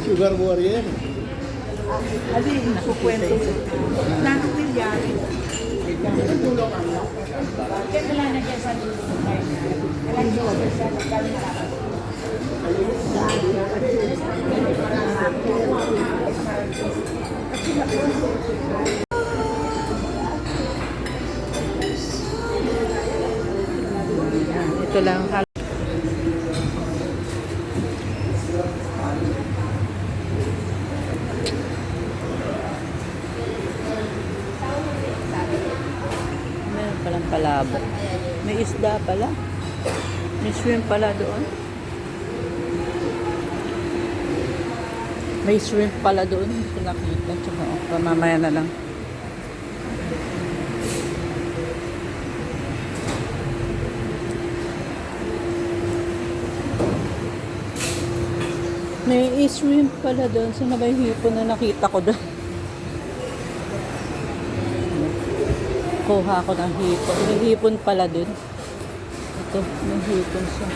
sugar warrior. Ali, su kwento. Nakapil yan. Kaya wala na dyan sa dulo. Wala dyan sa dulo. Ito lang. Meron palang palabo. May isda pala. May shrimp pala doon. May shrimp pala doon. Ito nakita. Tsaka, mamaya na lang. May shrimp pala doon. Saan na ba yung hipon na nakita ko doon? Kuha ko ng hipon. May hipon pala doon. Ito, may hipon siya.